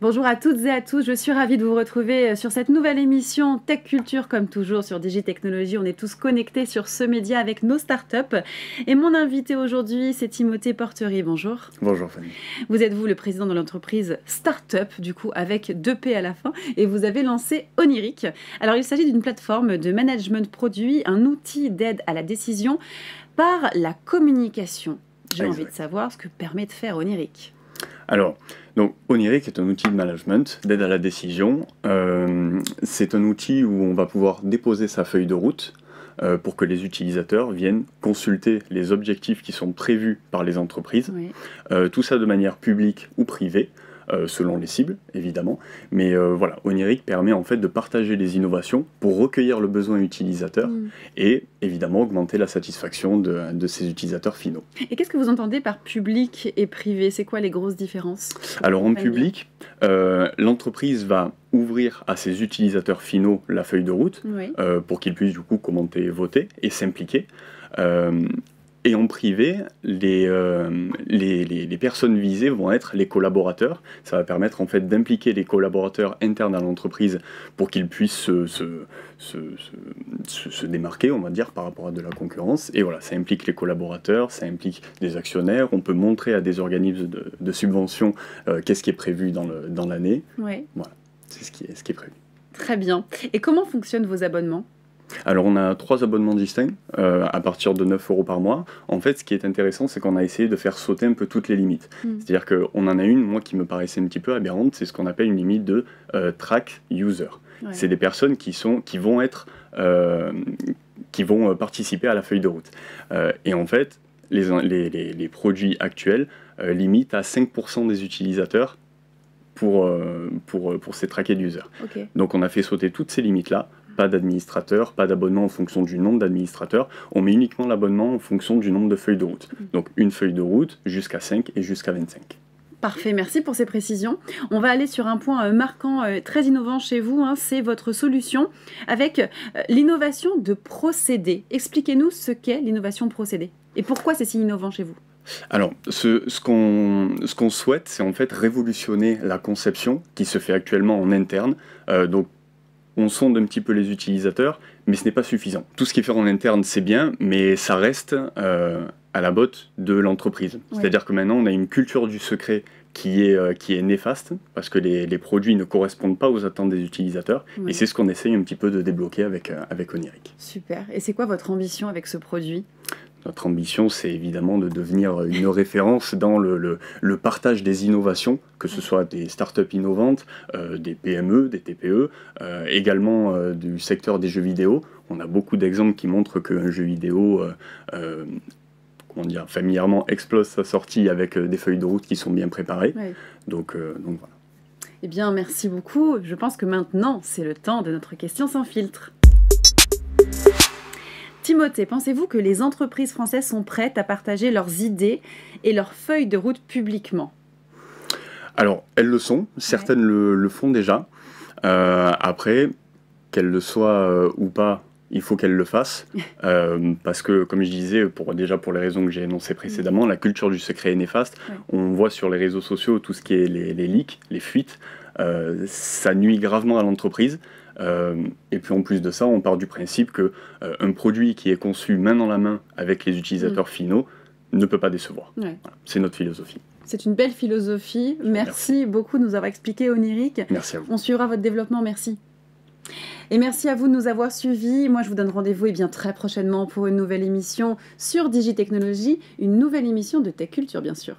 Bonjour à toutes et à tous, je suis ravie de vous retrouver sur cette nouvelle émission Tech Culture, comme toujours sur Digitechnologie. On est tous connectés sur ce média avec nos startups. Et mon invité aujourd'hui, c'est Timothée Porterie. Bonjour. Bonjour Fanny. Vous êtes vous le président de l'entreprise Startup, du coup avec 2P à la fin, et vous avez lancé Oniric. Alors il s'agit d'une plateforme de management produit, un outil d'aide à la décision par la communication. J'ai envie de savoir ce que permet de faire Oniric. Alors, donc Oniric est un outil de management, d'aide à la décision. C'est un outil où on va pouvoir déposer sa feuille de route pour que les utilisateurs viennent consulter les objectifs qui sont prévus par les entreprises. Oui. Tout ça de manière publique ou privée, selon les cibles, évidemment. Mais voilà, Oniric permet en fait de partager les innovations pour recueillir le besoin utilisateur et évidemment augmenter la satisfaction de ces utilisateurs finaux. Et qu'est-ce que vous entendez par public et privé? C'est quoi les grosses différences? Alors en public, l'entreprise va ouvrir à ses utilisateurs finaux la feuille de route pour qu'ils puissent du coup commenter, voter et s'impliquer. Et en privé, les personnes visées vont être les collaborateurs. Ça va permettre en fait d'impliquer les collaborateurs internes à l'entreprise pour qu'ils puissent se démarquer, on va dire, par rapport à de la concurrence. Et voilà, ça implique les collaborateurs, ça implique des actionnaires. On peut montrer à des organismes de subvention qu'est-ce qui est prévu dans l'année. Oui. Voilà, c'est ce qui est prévu. Très bien. Et comment fonctionnent vos abonnements ? Alors on a 3 abonnements distincts à partir de 9 € par mois. En fait, ce qui est intéressant, c'est qu'on a essayé de faire sauter un peu toutes les limites. C'est-à-dire qu'on en a une, moi, qui me paraissait un petit peu aberrante, c'est ce qu'on appelle une limite de track user. Ouais. C'est des personnes qui vont participer à la feuille de route. Et en fait, les produits actuels limitent à 5% des utilisateurs pour ces tracked users. Okay. Donc on a fait sauter toutes ces limites-là. Pas d'administrateur, pas d'abonnement en fonction du nombre d'administrateurs. On met uniquement l'abonnement en fonction du nombre de feuilles de route. Donc une feuille de route jusqu'à 5 et jusqu'à 25. Parfait, merci pour ces précisions. On va aller sur un point marquant, très innovant chez vous, c'est votre solution avec l'innovation de procédés. Expliquez-nous ce qu'est l'innovation procédé et pourquoi c'est si innovant chez vous. Alors, ce qu'on souhaite, c'est en fait révolutionner la conception qui se fait actuellement en interne. Donc, on sonde un petit peu les utilisateurs, mais ce n'est pas suffisant. Tout ce qui est fait en interne, c'est bien, mais ça reste à la botte de l'entreprise. Ouais. C'est-à-dire que maintenant, on a une culture du secret qui est néfaste, parce que les produits ne correspondent pas aux attentes des utilisateurs, et c'est ce qu'on essaye un petit peu de débloquer avec Oniric. Super. Et c'est quoi votre ambition avec ce produit ? Notre ambition, c'est évidemment de devenir une référence dans le partage des innovations, que ce soit des startups innovantes, des PME, des TPE, également du secteur des jeux vidéo. On a beaucoup d'exemples qui montrent qu'un jeu vidéo, familièrement, explose sa sortie avec des feuilles de route qui sont bien préparées. Ouais. Donc voilà. Eh bien, merci beaucoup. Je pense que maintenant, c'est le temps de notre question sans filtre. Timothée, pensez-vous que les entreprises françaises sont prêtes à partager leurs idées et leurs feuilles de route publiquement ? Alors, elles le sont. Certaines le font déjà. Après, qu'elles le soient ou pas, il faut qu'elles le fassent. Parce que, comme je disais, pour les raisons que j'ai énoncées précédemment, la culture du secret est néfaste. Ouais. On voit sur les réseaux sociaux tout ce qui est les leaks, les fuites. Ça nuit gravement à l'entreprise. Et puis en plus de ça, on part du principe qu'un produit qui est conçu main dans la main avec les utilisateurs finaux ne peut pas décevoir. Ouais. Voilà, c'est notre philosophie. C'est une belle philosophie. Merci beaucoup de nous avoir expliqué Oniric. Merci à vous. On suivra votre développement, merci. Et merci à vous de nous avoir suivis. Moi, je vous donne rendez-vous très prochainement pour une nouvelle émission sur Digitechnologie, une nouvelle émission de Tech Culture, bien sûr.